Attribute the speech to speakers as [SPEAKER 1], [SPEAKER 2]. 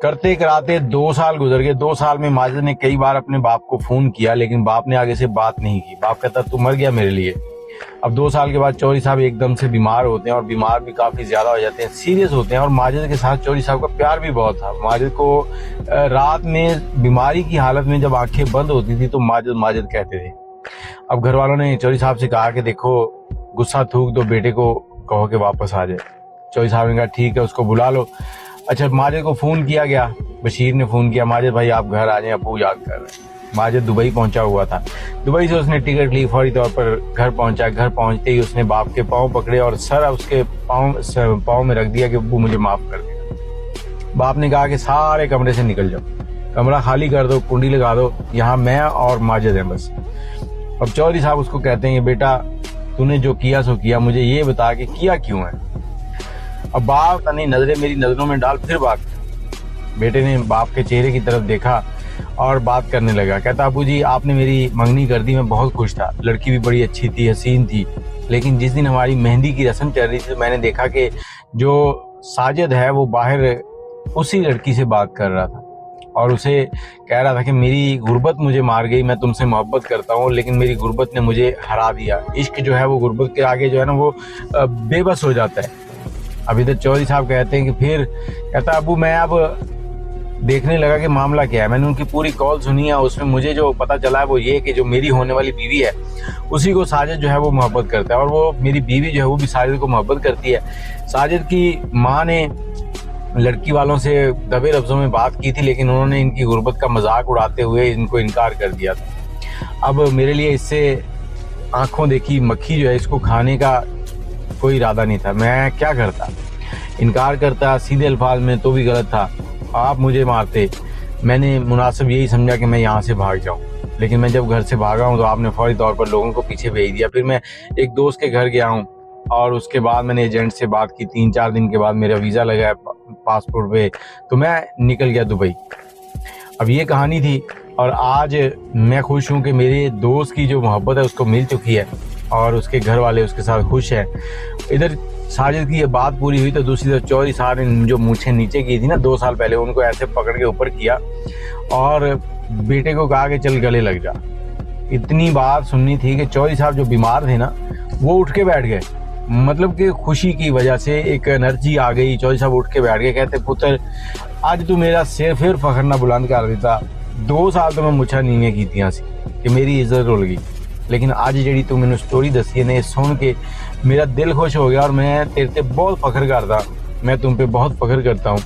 [SPEAKER 1] करते कराते 2 साल गुजर गए। 2 साल में माजिद ने कई बार अपने बाप को फोन किया, लेकिन बाप ने आगे से बात नहीं की। बाप कहता तू मर गया मेरे लिए। अब 2 साल के बाद चौधरी साहब एकदम से बीमार होते हैं और बीमार भी काफी ज्यादा हो जाते हैं, सीरियस होते हैं। और माजिद के साथ चौधरी साहब का प्यार भी बहुत था। माजिद को रात में बीमारी की हालत में जब आंखें बंद होती थी तो माजिद माजिद कहते थे। अब घर वालों ने चौधरी साहब से कहा कि देखो गुस्सा थूक दो, बेटे को कहो कि वापस आ जाए। चौधरी साहब ने कहा ठीक है, उसको बुला लो। अच्छा, माजिद को फोन किया गया, बशीर ने फोन किया, माजिद भाई आप घर आ जाएं, अबू याद कर रहे हैं। माजिद दुबई पहुंचा हुआ था। दुबई से उसने टिकट ली, फौरी तौर पर घर पहुंचा। घर पहुंचते ही उसने बाप के पाँव पकड़े और सर उसके पाँव में रख दिया कि अबू मुझे माफ कर दे। बाप ने कहा कि सारे कमरे से निकल जाओ, कमरा खाली कर दो, कुंडी लगा दो, यहाँ मैं और माजिद हैं बस। अब चौधरी साहब उसको कहते हैं कि बेटा तूने जो किया सो किया, मुझे ये बता कि किया क्यों है। अब बाप नहीं, नजरें मेरी नजरों में डाल फिर बात। बेटे ने बाप के चेहरे की तरफ देखा और बात करने लगा। कहता अबू जी आपने मेरी मंगनी कर दी, मैं बहुत खुश था, लड़की भी बड़ी अच्छी थी, हसीन थी। लेकिन जिस दिन हमारी मेहंदी की रस्म चल रही थी तो मैंने देखा कि जो साजिद है वो बाहर उसी लड़की से बात कर रहा था और उसे कह रहा था कि मेरी गुर्बत मुझे मार गई, मैं तुमसे मोहब्बत करता हूँ लेकिन मेरी गुर्बत ने मुझे हरा दिया। इश्क जो है वो गुर्बत के आगे जो है ना वो बेबस हो जाता है। अब इधर चौधरी साहब कहते हैं कि फिर कहता अबू मैं अब देखने लगा कि मामला क्या है। मैंने उनकी पूरी कॉल सुनी है, उसमें मुझे जो पता चला है वो ये कि जो मेरी होने वाली बीवी है उसी को साजिद जो है वो मोहब्बत करता है और वो मेरी बीवी जो है वो भी साजिद को मोहब्बत करती है। साजिद की माँ ने लड़की वालों से दबे लफ्जों में बात की थी लेकिन उन्होंने इनकी गुर्बत का मजाक उड़ाते हुए इनको इनकार कर दिया था। अब मेरे लिए इससे आंखों देखी मक्खी जो है इसको खाने का कोई इरादा नहीं था। मैं क्या करता, इनकार करता सीधे अल्फाज में तो भी गलत था, आप मुझे मारते। मैंने मुनासिब यही समझा कि मैं यहाँ से भाग जाऊँ, लेकिन मैं जब घर से भागा हूँ तो आपने फौरी तौर पर लोगों को पीछे भेज दिया। फिर मैं एक दोस्त के घर गया हूँ और उसके बाद मैंने एजेंट से बात की। 3-4 दिन के बाद मेरा वीज़ा लगा है पासपोर्ट पे, तो मैं निकल गया दुबई। अब ये कहानी थी और आज मैं खुश हूँ कि मेरे दोस्त की जो मोहब्बत है उसको मिल चुकी है और उसके घर वाले उसके साथ खुश हैं। इधर साजिद की ये बात पूरी हुई तो दूसरी तरफ चौधरी साहब ने जो मूछें नीचे की थी ना 2 साल पहले, उनको ऐसे पकड़ के ऊपर किया और बेटे को कहा कि चल गले लग जा। इतनी बात सुननी थी कि चौधरी साहब जो बीमार थे ना वो उठ के बैठ गए। मतलब कि खुशी की वजह से एक एनर्जी आ गई। चौधरी साहब उठ के बैठ गए, कहते पुत्र आज तू मेरा सिर फिर फखर ना बुलंद कर देता। 2 साल तो मैं मुछा नीवे की कि मेरी इज्जत रुल गई, लेकिन आज जी तू मैंने स्टोरी दसी है ने सुन के मेरा दिल खुश हो गया और मैं तेरे ते बहुत फख्र करता, मैं तुम पे बहुत फख्र करता हूँ।